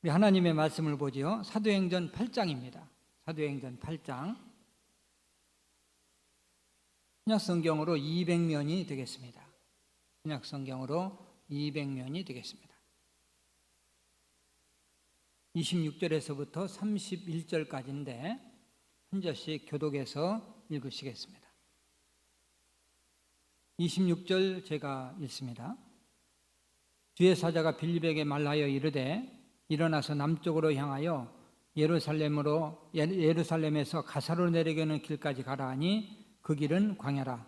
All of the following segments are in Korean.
우리 하나님의 말씀을 보지요. 사도행전 8장입니다. 사도행전 8장. 신약성경으로 200면이 되겠습니다. 신약성경으로 200면이 되겠습니다. 26절에서부터 31절까지인데 한 절씩 교독해서 읽으시겠습니다. 26절 제가 읽습니다. 주의 사자가 빌립에게 말하여 이르되 일어나서 남쪽으로 향하여 예루살렘에서 가사로 내려가는 길까지 가라 하니 그 길은 광야라.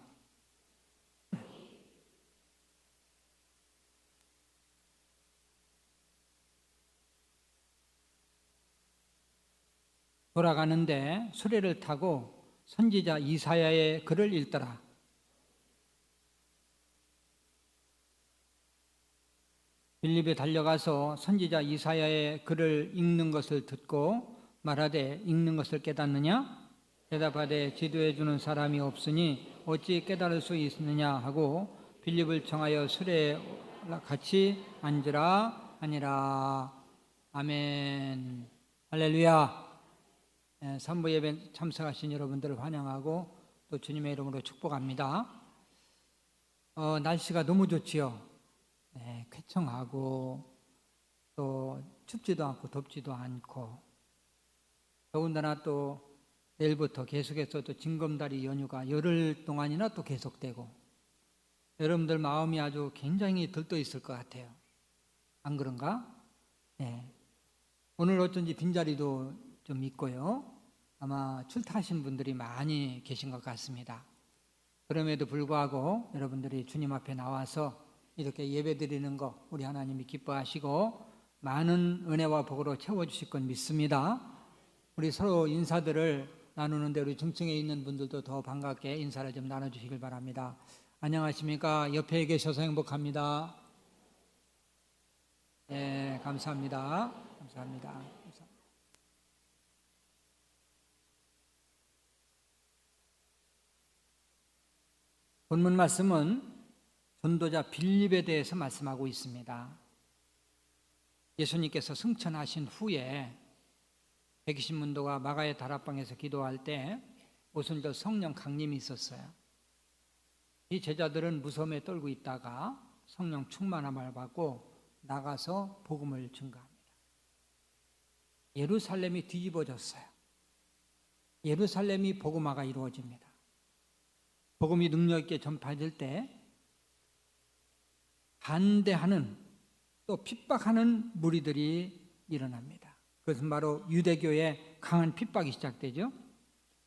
돌아가는데 수레를 타고 선지자 이사야의 글을 읽더라. 빌립에 달려가서 선지자 이사야의 글을 읽는 것을 듣고 말하되 읽는 것을 깨닫느냐? 대답하되 지도해 주는 사람이 없으니 어찌 깨달을 수 있느냐 하고 빌립을 청하여 수레에 같이 앉으라 하니라. 아멘. 할렐루야. 산부 예배 참석하신 여러분들을 환영하고 또 주님의 이름으로 축복합니다. 날씨가 너무 좋지요. 쾌청하고 또 춥지도 않고 덥지도 않고, 더군다나 또 내일부터 계속해서 또 징검다리 연휴가 열흘 동안이나 또 계속되고, 여러분들 마음이 아주 굉장히 들떠 있을 것 같아요. 안 그런가? 오늘 어쩐지 빈자리도 좀 있고요. 아마 출타하신 분들이 많이 계신 것 같습니다. 그럼에도 불구하고 여러분들이 주님 앞에 나와서 이렇게 예배드리는 거 우리 하나님이 기뻐하시고 많은 은혜와 복으로 채워주실 건 믿습니다. 우리 서로 인사들을 나누는데 우리 중층에 있는 분들도 더 반갑게 인사를 좀 나눠주시길 바랍니다. 안녕하십니까? 옆에 계셔서 행복합니다. 감사합니다. 감사합니다. 본문 말씀은 전도자 빌립에 대해서 말씀하고 있습니다. 예수님께서 승천하신 후에 120문도가 마가의 다락방에서 기도할 때 오순절 성령 강림이 있었어요. 이 제자들은 무서움에 떨고 있다가 성령 충만함을 받고 나가서 복음을 증거합니다. 예루살렘이 뒤집어졌어요. 예루살렘이 복음화가 이루어집니다. 복음이 능력 있게 전파될 때 반대하는 또 핍박하는 무리들이 일어납니다. 그것은 바로 유대교의 강한 핍박이 시작되죠.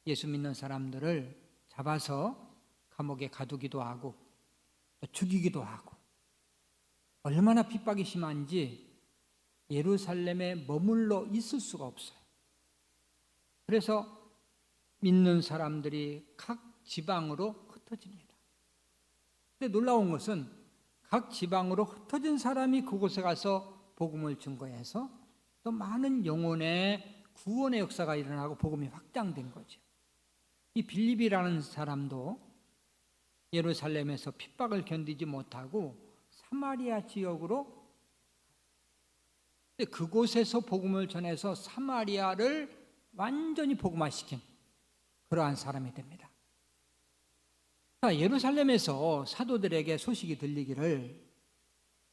예수 믿는 사람들을 잡아서 감옥에 가두기도 하고 죽이기도 하고, 얼마나 핍박이 심한지 예루살렘에 머물러 있을 수가 없어요. 그래서 믿는 사람들이 각 지방으로 흩어집니다. 근데 놀라운 것은 각 지방으로 흩어진 사람이 그곳에 가서 복음을 증거해서 또 많은 영혼의 구원의 역사가 일어나고 복음이 확장된 거죠. 이 빌립이라는 사람도 예루살렘에서 핍박을 견디지 못하고 사마리아 지역으로, 그곳에서 복음을 전해서 사마리아를 완전히 복음화시킨 그러한 사람이 됩니다. 예루살렘에서 사도들에게 소식이 들리기를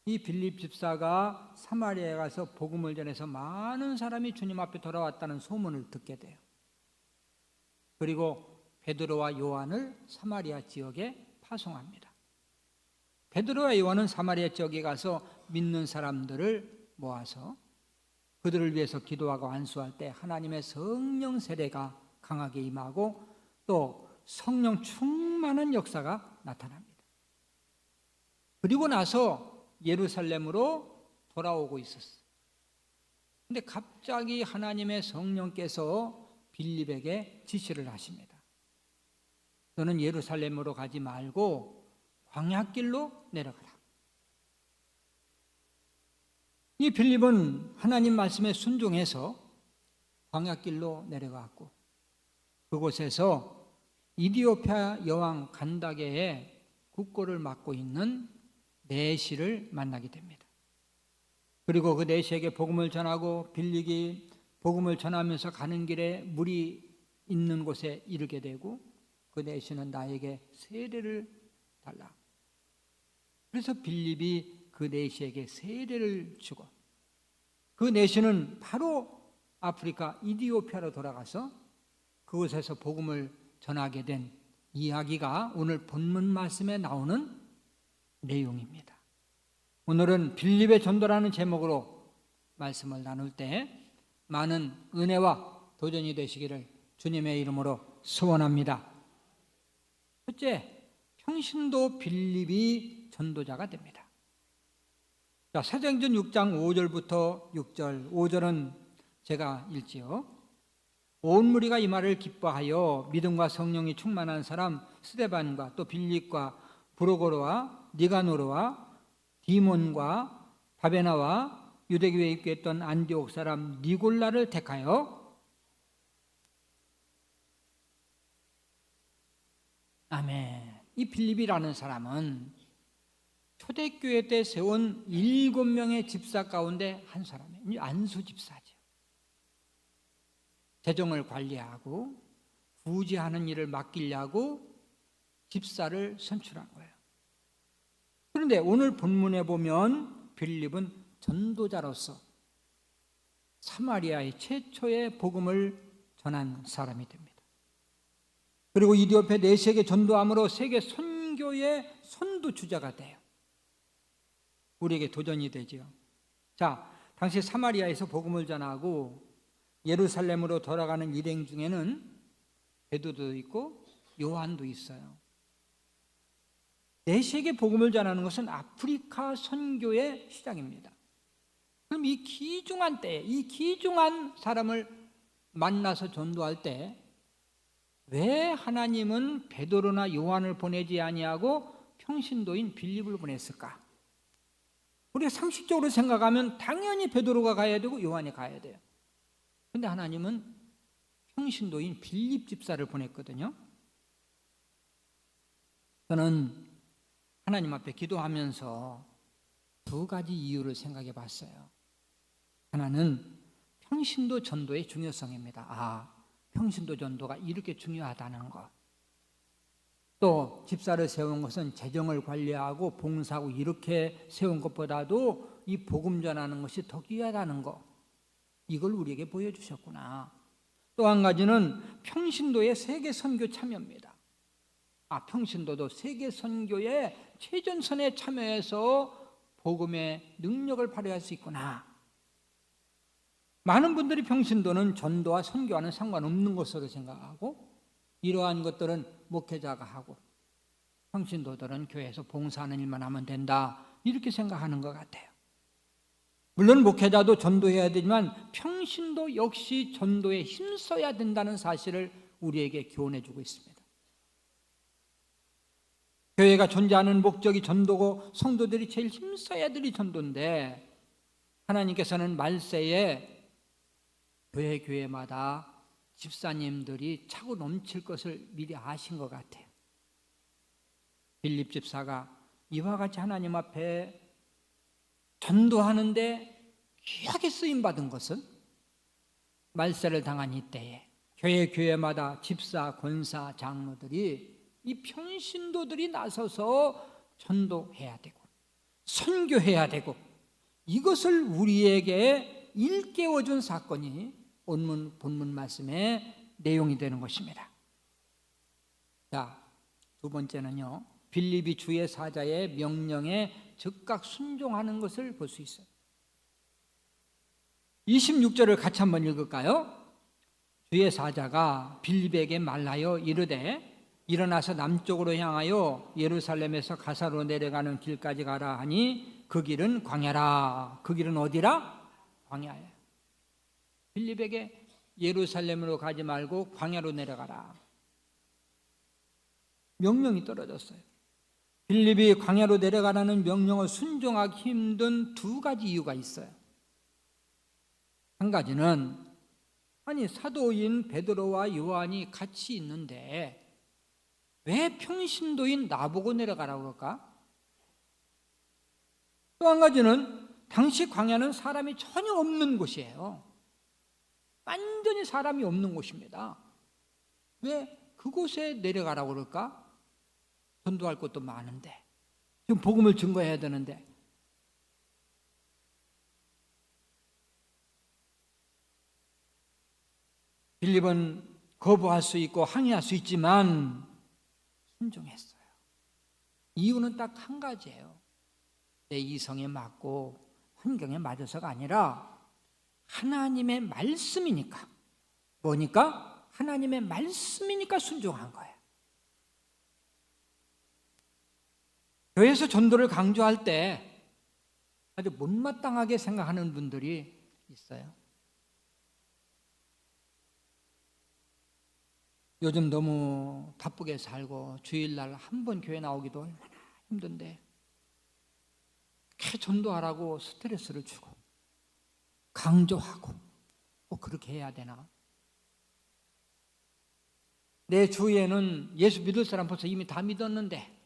이 빌립 집사가 사마리아에 가서 복음을 전해서 많은 사람이 주님 앞에 돌아왔다는 소문을 듣게 돼요. 그리고 베드로와 요한을 사마리아 지역에 파송합니다. 베드로와 요한은 사마리아 지역에 가서 믿는 사람들을 모아서 그들을 위해서 기도하고 안수할 때 하나님의 성령 세례가 강하게 임하고 또 성령 충만한 역사가 나타납니다. 그리고 나서 예루살렘으로 돌아오고 있었어요. 그런데 갑자기 하나님의 성령께서 빌립에게 지시를 하십니다. 너는 예루살렘으로 가지 말고 광야길로 내려가라. 이 빌립은 하나님 말씀에 순종해서 광야길로 내려갔고 그곳에서 이디오피아 여왕 간다게의 국고를 맡고 있는 내시를 만나게 됩니다. 그리고 그 내시에게 복음을 전하고 빌립이 복음을 전하면서 가는 길에 물이 있는 곳에 이르게 되고 그 내시는 나에게 세례를 달라. 그래서 빌립이 그 내시에게 세례를 주고 그 내시는 바로 아프리카 이디오피아로 돌아가서 그곳에서 복음을 전하게 된 이야기가 오늘 본문 말씀에 나오는 내용입니다. 오늘은 빌립의 전도라는 제목으로 말씀을 나눌 때 많은 은혜와 도전이 되시기를 주님의 이름으로 소원합니다. 첫째, 평신도 빌립이 전도자가 됩니다. 자, 사도행전 6장 5절부터 6절, 5절은 제가 읽지요. 온 무리가 이 말을 기뻐하여 믿음과 성령이 충만한 사람 스데반과 또 빌립과 브로고로와 니가노르와 디몬과 바베나와 유대교에 입교했던 안디옥 사람 니골라를 택하여 아멘. 이 빌립이라는 사람은 초대교회 때 세운 7명의 집사 가운데 한 사람이에요. 안수 집사죠. 재정을 관리하고 구제하는 일을 맡기려고 집사를 선출한 거예요. 그런데 오늘 본문에 보면 빌립은 전도자로서 사마리아의 최초의 복음을 전한 사람이 됩니다. 그리고 이디오피아 내시에게 전도함으로 세계 선교의 선두주자가 돼요. 우리에게 도전이 되죠. 자, 당시 사마리아에서 복음을 전하고 예루살렘으로 돌아가는 일행 중에는 베드로도 있고 요한도 있어요. 내시에게 복음을 전하는 것은 아프리카 선교의 시작입니다. 그럼 이 귀중한 때에 이 귀중한 사람을 만나서 전도할 때 왜 하나님은 베드로나 요한을 보내지 아니하고 평신도인 빌립을 보냈을까? 우리가 상식적으로 생각하면 당연히 베드로가 가야 되고 요한이 가야 돼요. 그런데 하나님은 평신도인 빌립 집사를 보냈거든요. 저는 하나님 앞에 기도하면서 두 가지 이유를 생각해 봤어요. 하나는 평신도 전도의 중요성입니다. 평신도 전도가 이렇게 중요하다는 것. 또 집사를 세운 것은 재정을 관리하고 봉사하고 이렇게 세운 것보다도 이 복음 전하는 것이 더 귀하다는 것. 이걸 우리에게 보여주셨구나. 또 한 가지는 평신도의 세계 선교 참여입니다. 평신도도 세계 선교의 최전선에 참여해서 복음의 능력을 발휘할 수 있구나. 많은 분들이 평신도는 전도와 선교와는 상관없는 것으로 생각하고 이러한 것들은 목회자가 하고 평신도들은 교회에서 봉사하는 일만 하면 된다 이렇게 생각하는 것 같아요. 물론 목회자도 전도해야 되지만 평신도 역시 전도에 힘써야 된다는 사실을 우리에게 교훈해 주고 있습니다. 교회가 존재하는 목적이 전도고 성도들이 제일 힘써야 될 전도인데 하나님께서는 말세에 교회마다 집사님들이 차고 넘칠 것을 미리 아신 것 같아요. 빌립 집사가 이와 같이 하나님 앞에 전도하는데 귀하게 쓰임받은 것은 말세를 당한 이때에 교회마다 집사, 권사, 장로들이 이 평신도들이 나서서 전도해야 되고 선교해야 되고 이것을 우리에게 일깨워준 사건이 본문 말씀의 내용이 되는 것입니다. 자, 두 번째는요. 빌립이 주의 사자의 명령에 즉각 순종하는 것을 볼 수 있어요. 26절을 같이 한번 읽을까요? 주의 사자가 빌립에게 말하여 이르되 일어나서 남쪽으로 향하여 예루살렘에서 가사로 내려가는 길까지 가라 하니 그 길은 광야라. 그 길은 어디라? 광야예요. 빌립에게 예루살렘으로 가지 말고 광야로 내려가라. 명령이 떨어졌어요. 빌립이 광야로 내려가라는 명령을 순종하기 힘든 두 가지 이유가 있어요. 한 가지는 사도인 베드로와 요한이 같이 있는데 왜 평신도인 나보고 내려가라고 그럴까? 또 한 가지는 당시 광야는 사람이 전혀 없는 곳이에요. 완전히 사람이 없는 곳입니다. 왜 그곳에 내려가라고 그럴까? 전도할 것도 많은데, 지금 복음을 증거해야 되는데. 빌립은 거부할 수 있고 항의할 수 있지만 순종했어요. 이유는 딱 한 가지예요. 내 이성에 맞고 환경에 맞아서가 아니라 하나님의 말씀이니까. 뭐니까? 하나님의 말씀이니까 순종한 거예요. 교회에서 전도를 강조할 때 아주 못마땅하게 생각하는 분들이 있어요. 요즘 너무 바쁘게 살고 주일날 한 번 교회 나오기도 얼마나 힘든데 이렇게 전도하라고 스트레스를 주고 강조하고 꼭 그렇게 해야 되나? 내 주위에는 예수 믿을 사람 벌써 이미 다 믿었는데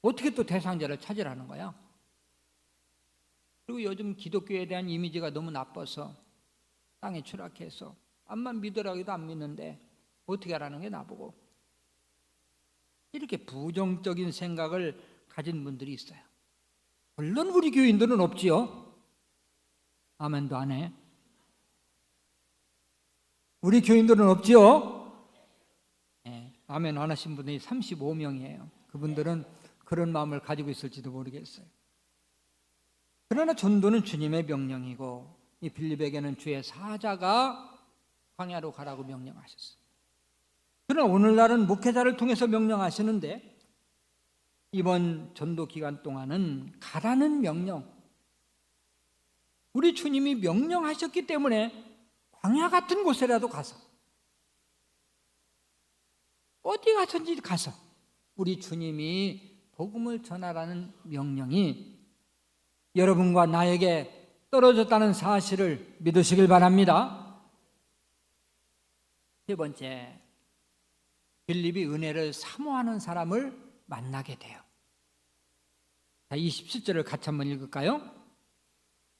어떻게 또 대상자를 찾으라는 거야? 그리고 요즘 기독교에 대한 이미지가 너무 나빠서 땅에 추락해서 암만 믿으라고 해도 안 믿는데 어떻게 하라는 게 나보고. 이렇게 부정적인 생각을 가진 분들이 있어요. 물론 우리 교인들은 없지요. 아멘도 안 해. 우리 교인들은 없지요. 네, 아멘 안 하신 분들이 35명이에요. 그분들은 그런 마음을 가지고 있을지도 모르겠어요. 그러나 전도는 주님의 명령이고 이 빌립에게는 주의 사자가 광야로 가라고 명령하셨어요. 그러나 오늘날은 목회자를 통해서 명령하시는데 이번 전도 기간 동안은 가라는 명령, 우리 주님이 명령하셨기 때문에 광야 같은 곳에라도 가서 어디 가든지 가서 우리 주님이 복음을 전하라는 명령이 여러분과 나에게 떨어졌다는 사실을 믿으시길 바랍니다. 세 번째, 빌립이 은혜를 사모하는 사람을 만나게 돼요. 자, 27절을 같이 한번 읽을까요?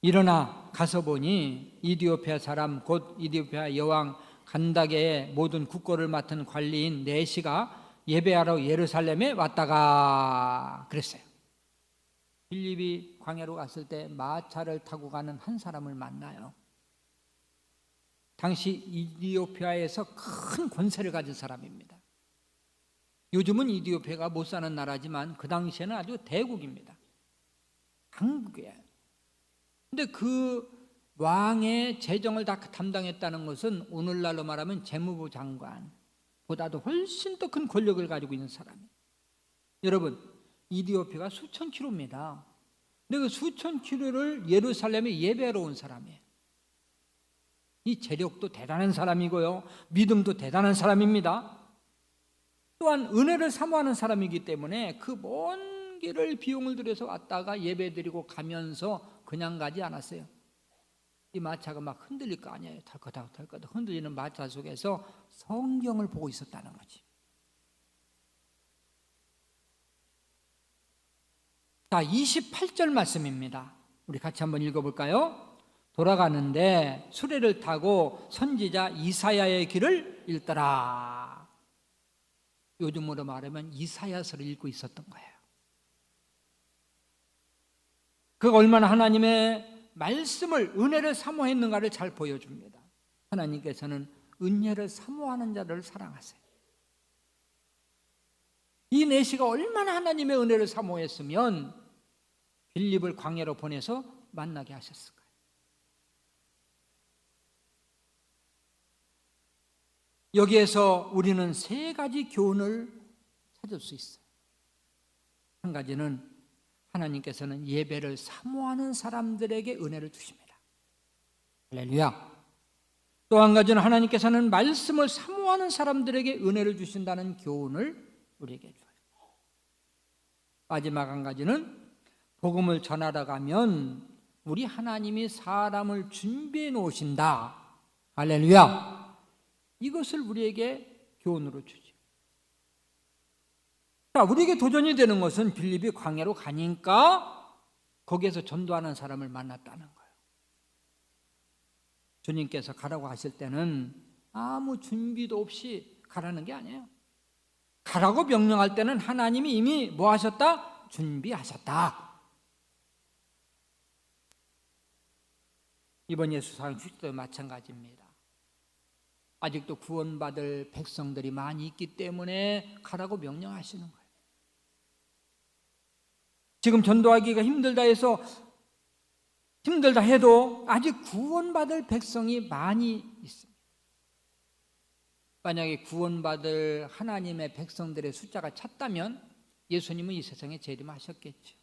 일어나 가서 보니 이디오피아 사람 곧 이디오피아 여왕 간다게의 모든 국고를 맡은 관리인 네시가 예배하러 예루살렘에 왔다가 그랬어요. 빌립이 광야로 갔을 때 마차를 타고 가는 한 사람을 만나요. 당시 이디오피아에서 큰 권세를 가진 사람입니다. 요즘은 이디오피아가 못 사는 나라지만 그 당시에는 아주 대국입니다. 강국이에요. 근데 그 왕의 재정을 다 담당했다는 것은 오늘날로 말하면 재무부 장관보다도 훨씬 더 큰 권력을 가지고 있는 사람이에요. 여러분, 이디오피아가 수천 킬로입니다. 근데 그 수천 킬로를 예루살렘에 예배하러 온 사람이에요. 이 재력도 대단한 사람이고요, 믿음도 대단한 사람입니다. 또한 은혜를 사모하는 사람이기 때문에 그 먼 길을 비용을 들여서 왔다가 예배드리고 가면서 그냥 가지 않았어요. 이 마차가 막 흔들릴 거 아니에요. 덜커덕 흔들리는 마차 속에서 성경을 보고 있었다는 거지. 자, 28절 말씀입니다. 우리 같이 한번 읽어볼까요? 돌아가는데 수레를 타고 선지자 이사야의 길을 읽더라. 요즘으로 말하면 이사야서를 읽고 있었던 거예요. 그가 얼마나 하나님의 말씀을, 은혜를 사모했는가를 잘 보여줍니다. 하나님께서는 은혜를 사모하는 자를 사랑하세요. 이 네시가 얼마나 하나님의 은혜를 사모했으면 빌립을 광야로 보내서 만나게 하셨을까요? 여기에서 우리는 세 가지 교훈을 찾을 수 있어요. 한 가지는 하나님께서는 예배를 사모하는 사람들에게 은혜를 주십니다. 할렐루야. 또 한 가지는 하나님께서는 말씀을 사모하는 사람들에게 은혜를 주신다는 교훈을 우리에게 줘요. 마지막 한 가지는 복음을 전하러 가면 우리 하나님이 사람을 준비해 놓으신다. 할렐루야. 이것을 우리에게 교훈으로 주죠. 자, 우리에게 도전이 되는 것은 빌립이 광야로 가니까 거기에서 전도하는 사람을 만났다는 거예요. 주님께서 가라고 하실 때는 아무 준비도 없이 가라는 게 아니에요. 가라고 명령할 때는 하나님이 이미 뭐 하셨다? 준비하셨다. 이번 예수사랑 축제도 마찬가지입니다. 아직도 구원받을 백성들이 많이 있기 때문에 가라고 명령하시는 거예요. 지금 전도하기가 힘들다 해도 아직 구원받을 백성이 많이 있습니다. 만약에 구원받을 하나님의 백성들의 숫자가 찼다면 예수님은 이 세상에 재림하셨겠죠.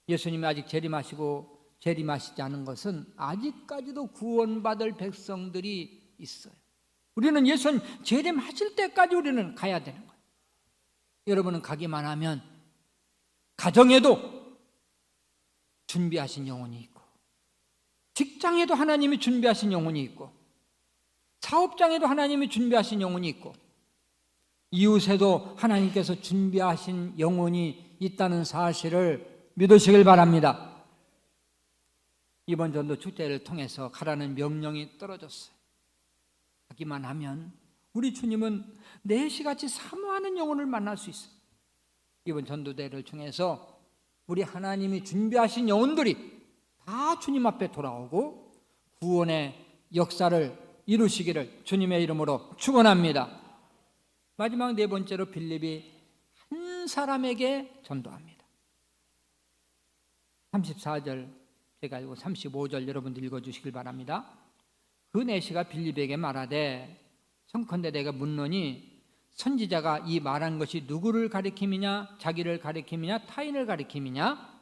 예수님이 아직 재림하시지 않은 것은 아직까지도 구원받을 백성들이 있어요. 우리는 예수님 재림하실 때까지 우리는 가야 되는 거예요. 여러분은 가기만 하면 가정에도 준비하신 영혼이 있고, 직장에도 하나님이 준비하신 영혼이 있고, 사업장에도 하나님이 준비하신 영혼이 있고, 이웃에도 하나님께서 준비하신 영혼이 있다는 사실을 믿으시길 바랍니다. 이번 전도 축제를 통해서 가라는 명령이 떨어졌어요. 가기만 하면 우리 주님은 내시같이 사모하는 영혼을 만날 수 있어요. 이번 전도대를 통해서 우리 하나님이 준비하신 영혼들이 다 주님 앞에 돌아오고 구원의 역사를 이루시기를 주님의 이름으로 축원합니다. 마지막 네 번째로 빌립이 한 사람에게 전도합니다. 34절 제가 읽고 35절 여러분들 읽어주시길 바랍니다. 그 내시가 빌립에게 말하되 청컨대 내가 묻노니 선지자가 이 말한 것이 누구를 가리킴이냐, 자기를 가리킴이냐, 타인을 가리킴이냐?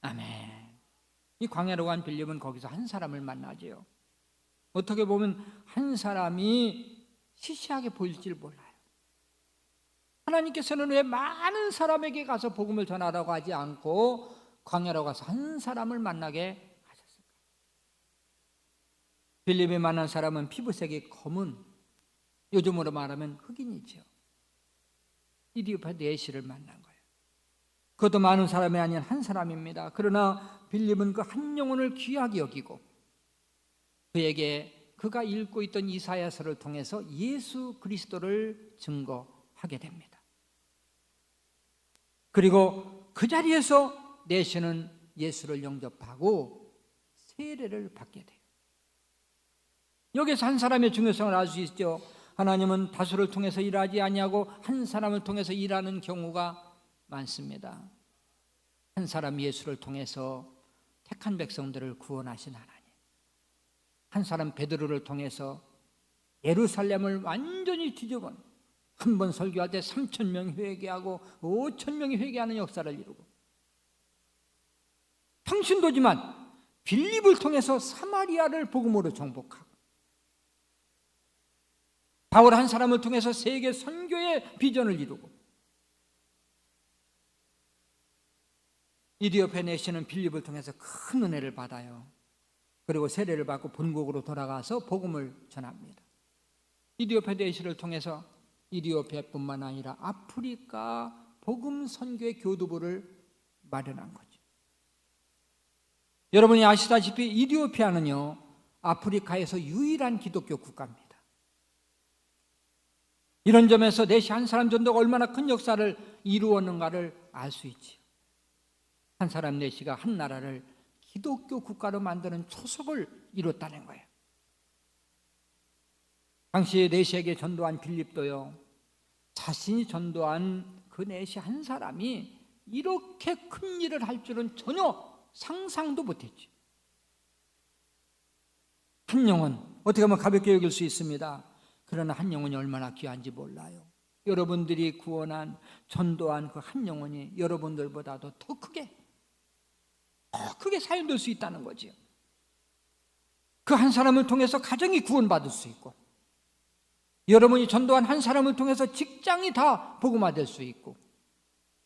아멘. 이 광야로 간 빌립은 거기서 한 사람을 만나지요. 어떻게 보면 한 사람이 시시하게 보일지 몰라요. 하나님께서는 왜 많은 사람에게 가서 복음을 전하라고 하지 않고 광야로 가서 한 사람을 만나게 하셨을까? 빌립이 만난 사람은 피부색이 검은, 요즘으로 말하면 흑인이죠. 이디오피아 내시를 만난 거예요. 그것도 많은 사람이 아닌 한 사람입니다. 그러나 빌립은 그 한 영혼을 귀하게 여기고 그에게 그가 읽고 있던 이사야서를 통해서 예수 그리스도를 증거하게 됩니다. 그리고 그 자리에서 내시는 예수를 영접하고 세례를 받게 돼요. 여기서 한 사람의 중요성을 알 수 있죠. 하나님은 다수를 통해서 일하지 아니하고 한 사람을 통해서 일하는 경우가 많습니다. 한 사람 예수를 통해서 택한 백성들을 구원하신 하나님, 한 사람 베드로를 통해서 예루살렘을 완전히 뒤집어 한 번 설교할 때 3,000명이 회개하고 5,000명이 회개하는 역사를 이루고, 평신도지만 빌립을 통해서 사마리아를 복음으로 정복하고, 바울 한 사람을 통해서 세계 선교의 비전을 이루고, 이디오피아 내시는 빌립을 통해서 큰 은혜를 받아요. 그리고 세례를 받고 본국으로 돌아가서 복음을 전합니다. 이디오피아 내시를 통해서 이디오피아뿐만 아니라 아프리카 복음 선교의 교두부를 마련한 거죠. 여러분이 아시다시피 이디오피아는요, 아프리카에서 유일한 기독교 국가입니다. 이런 점에서 내시 한 사람 전도가 얼마나 큰 역사를 이루었는가를 알 수 있지요. 한 사람 내시가 한 나라를 기독교 국가로 만드는 초석을 이뤘다는 거예요. 당시 내시에게 전도한 빌립도요, 자신이 전도한 그 내시 한 사람이 이렇게 큰 일을 할 줄은 전혀 상상도 못했죠. 한 영혼, 어떻게 하면 가볍게 여길 수 있습니다. 그러나 한 영혼이 얼마나 귀한지 몰라요. 여러분들이 구원한, 전도한 그 한 영혼이 여러분들보다도 더 크게 사용될 수 있다는 거지요. 그 한 사람을 통해서 가정이 구원받을 수 있고, 여러분이 전도한 한 사람을 통해서 직장이 다 복음화될 수 있고,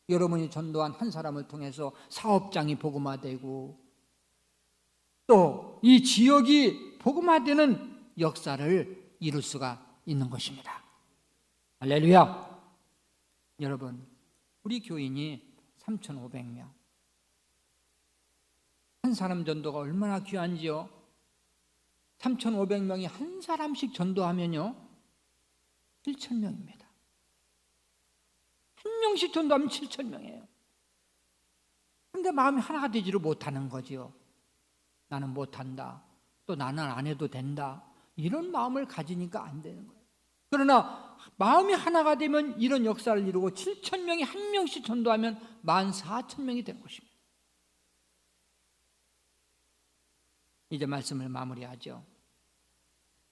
여러분이 전도한 한 사람을 통해서 사업장이 복음화되고, 또 이 지역이 복음화되는 역사를 이룰 수가 있는 것입니다. 할렐루야. 여러분, 우리 교인이 3,500명. 한 사람 전도가 얼마나 귀한지요? 3,500명이 한 사람씩 전도하면요 7,000명입니다. 한 명씩 전도하면 7,000명이에요. 그런데 마음이 하나가 되지를 못하는 거지요. 나는 못한다, 또 나는 안 해도 된다, 이런 마음을 가지니까 안 되는 거예요. 그러나 마음이 하나가 되면 이런 역사를 이루고 7,000명이 한 명씩 전도하면 14,000명이 되는 것입니다. 이제 말씀을 마무리하죠.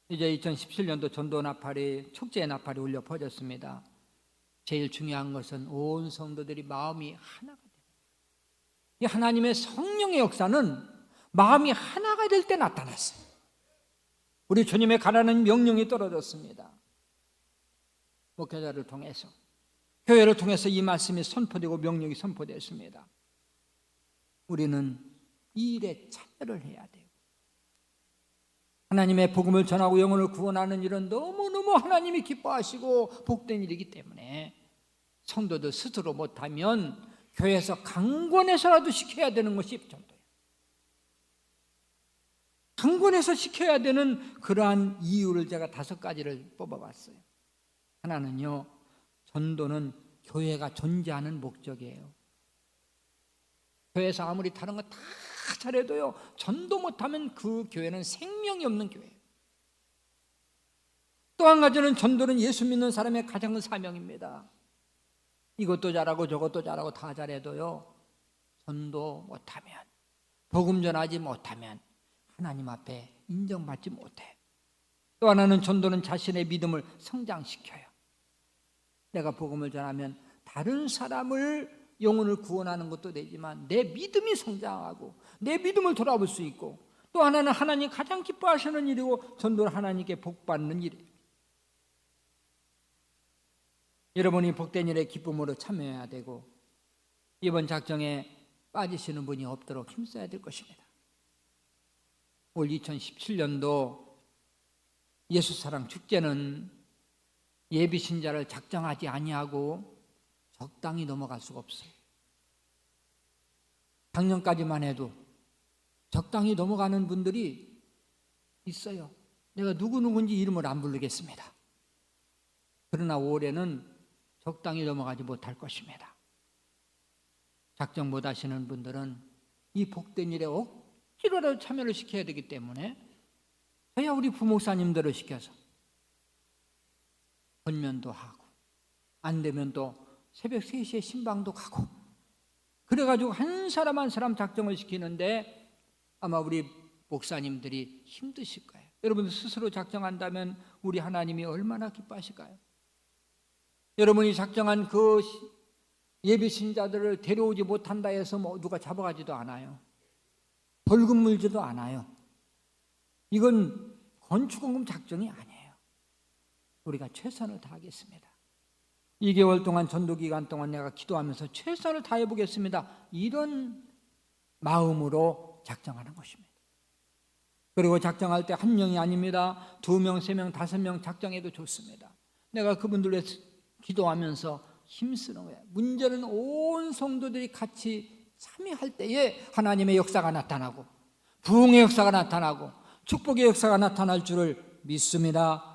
이제 2017년도 전도 나팔이, 축제 나팔이 울려 퍼졌습니다. 제일 중요한 것은 온 성도들이 마음이 하나가 돼요. 이 하나님의 성령의 역사는 마음이 하나가 될 때 나타났어요. 우리 주님의 가라는 명령이 떨어졌습니다. 목회자를 통해서, 교회를 통해서 이 말씀이 선포되고 명령이 선포됐습니다. 우리는 이 일에 참여를 해야 돼요. 하나님의 복음을 전하고 영혼을 구원하는 일은 너무너무 하나님이 기뻐하시고 복된 일이기 때문에 성도들 스스로 못하면 교회에서 강권해서라도 시켜야 되는 것이 전도예요. 강권해서 시켜야 되는 그러한 이유를 제가 5가지를 뽑아봤어요. 하나는요, 전도는 교회가 존재하는 목적이에요. 교회에서 아무리 다른 거 다 잘해도요, 전도 못하면 그 교회는 생명이 없는 교회예요. 또 한 가지는 전도는 예수 믿는 사람의 가장 큰 사명입니다. 이것도 잘하고 저것도 잘하고 다 잘해도요, 전도 못하면, 복음 전하지 못하면 하나님 앞에 인정받지 못해. 또 하나는 전도는 자신의 믿음을 성장시켜요. 내가 복음을 전하면 다른 사람을 영혼을 구원하는 것도 되지만 내 믿음이 성장하고 내 믿음을 돌아볼 수 있고, 또 하나는 하나님 가장 기뻐하시는 일이고 전도는 하나님께 복받는 일이에요. 여러분이 복된 일에 기쁨으로 참여해야 되고, 이번 작정에 빠지시는 분이 없도록 힘써야 될 것입니다. 올 2017년도 예수사랑 축제는 예비신자를 작정하지 아니하고 적당히 넘어갈 수가 없어요. 작년까지만 해도 적당히 넘어가는 분들이 있어요. 내가 누구누구인지 이름을 안 부르겠습니다. 그러나 올해는 적당히 넘어가지 못할 것입니다. 작정 못 하시는 분들은 이 복된 일에 억지로라도 참여를 시켜야 되기 때문에 저야 우리 부목사님들을 시켜서 권면도 하고, 안 되면 또 새벽 3시에 신방도 가고, 그래가지고 한 사람 한 사람 작정을 시키는데 아마 우리 목사님들이 힘드실 거예요. 여러분들 스스로 작정한다면 우리 하나님이 얼마나 기뻐하실까요? 여러분이 작정한 그 예비 신자들을 데려오지 못한다 해서 누가 잡아가지도 않아요. 벌금 물지도 않아요. 이건 건축원금 작정이 아니에요. 우리가 최선을 다하겠습니다. 2개월 동안 전도기간 동안 내가 기도하면서 최선을 다해 보겠습니다, 이런 마음으로 작정하는 것입니다. 그리고 작정할 때 1명이 아닙니다. 2명, 3명, 5명 작정해도 좋습니다. 내가 그분들 위해서 기도하면서 힘쓰는 거예요. 문제는 온 성도들이 같이 참여할 때에 하나님의 역사가 나타나고 부흥의 역사가 나타나고 축복의 역사가 나타날 줄을 믿습니다.